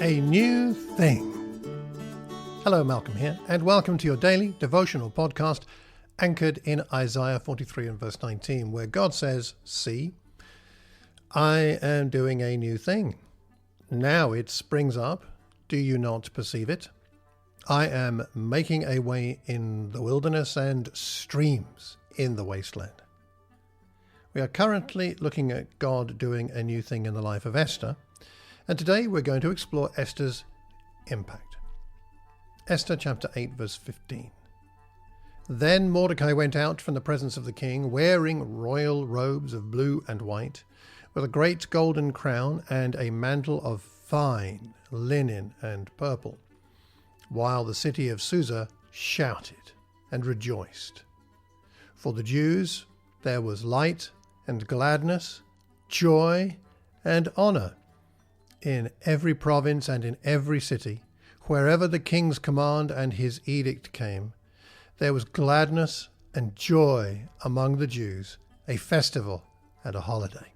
a new thing. Hello, Malcolm here, and welcome to your daily devotional podcast anchored in Isaiah 43 and verse 19, where God says, "See, I am doing a new thing. Now it springs up. Do you not perceive it? I am making a way in the wilderness and streams in the wasteland." We are currently looking at God doing a new thing in the life of Esther, and today we're going to explore Esther's impact. Esther chapter 8 verse 15. Then Mordecai went out from the presence of the king, wearing royal robes of blue and white, with a great golden crown and a mantle of fine linen and purple, while the city of Susa shouted and rejoiced. For the Jews there was light and gladness, joy and honor in every province and in every city. Wherever the king's command and his edict came, there was gladness and joy among the Jews, a festival and a holiday.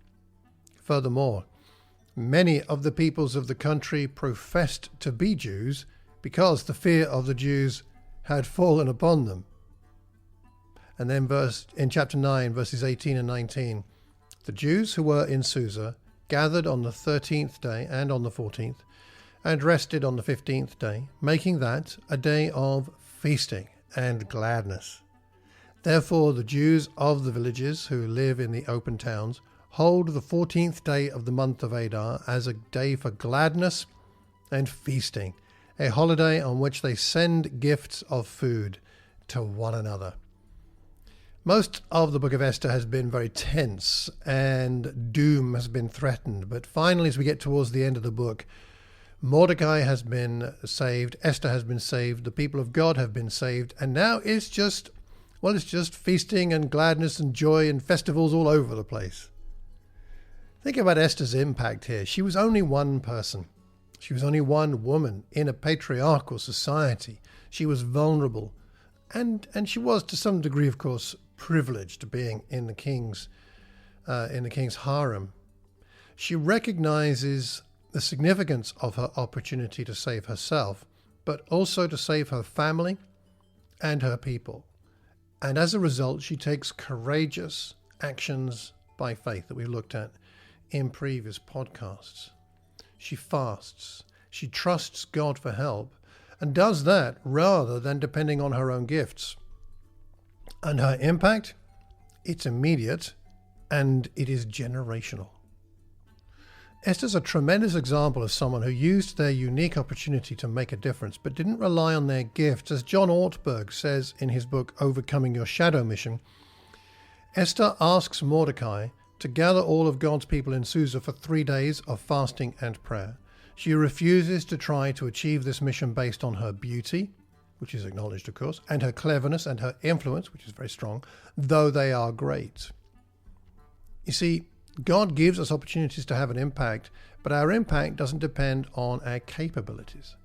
Furthermore, many of the peoples of the country professed to be Jews because the fear of the Jews had fallen upon them. And then in chapter 9, verses 18 and 19, the Jews who were in Susa gathered on the 13th day and on the 14th, and rested on the 15th day, making that a day of feasting and gladness. Therefore the Jews of the villages who live in the open towns hold the 14th day of the month of Adar as a day for gladness and feasting, a holiday on which they send gifts of food to one another. Most of the book of Esther has been very tense and doom has been threatened, but finally as we get towards the end of the book, Mordecai has been saved, Esther has been saved, the people of God have been saved, and now it's just feasting and gladness and joy and festivals all over the place. Think about Esther's impact here. She was only one person. She was only one woman in a patriarchal society. She was vulnerable. And she was, to some degree, of course, privileged being in the king's harem. She recognizes the significance of her opportunity to save herself, but also to save her family and her people. And as a result, she takes courageous actions by faith that we looked at in previous podcasts. She fasts, she trusts God for help, and does that rather than depending on her own gifts. And her impact, it's immediate and it is generational. Esther's a tremendous example of someone who used their unique opportunity to make a difference, but didn't rely on their gifts. As John Ortberg says in his book, Overcoming Your Shadow Mission, Esther asks Mordecai to gather all of God's people in Susa for 3 days of fasting and prayer. She refuses to try to achieve this mission based on her beauty, which is acknowledged, of course, and her cleverness and her influence, which is very strong, though they are great. You see, God gives us opportunities to have an impact, but our impact doesn't depend on our capabilities.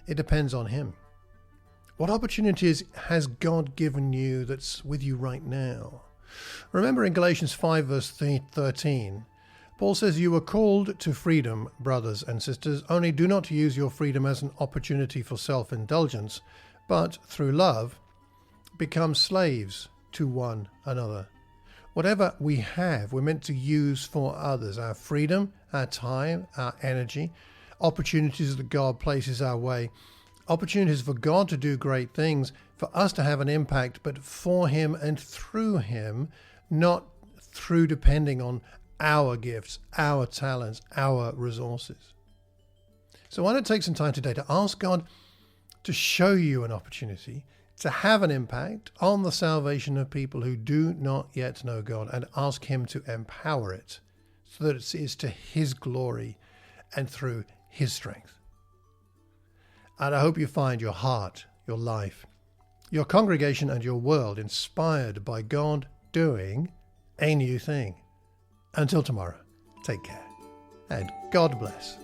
It depends on Him. What opportunities has God given you that's with you right now? Remember in Galatians 5 verse 13, Paul says, "You were called to freedom, brothers and sisters, only do not use your freedom as an opportunity for self-indulgence, but through love, become slaves to one another." Whatever we have, we're meant to use for others. Our freedom, our time, our energy, opportunities that God places our way, opportunities for God to do great things, for us to have an impact, but for Him and through Him, not through depending on our gifts, our talents, our resources. So why not take some time today to ask God to show you an opportunity to have an impact on the salvation of people who do not yet know God, and ask Him to empower it so that it is to His glory and through His strength. And I hope you find your heart, your life, your congregation and your world inspired by God doing a new thing. Until tomorrow, take care and God bless.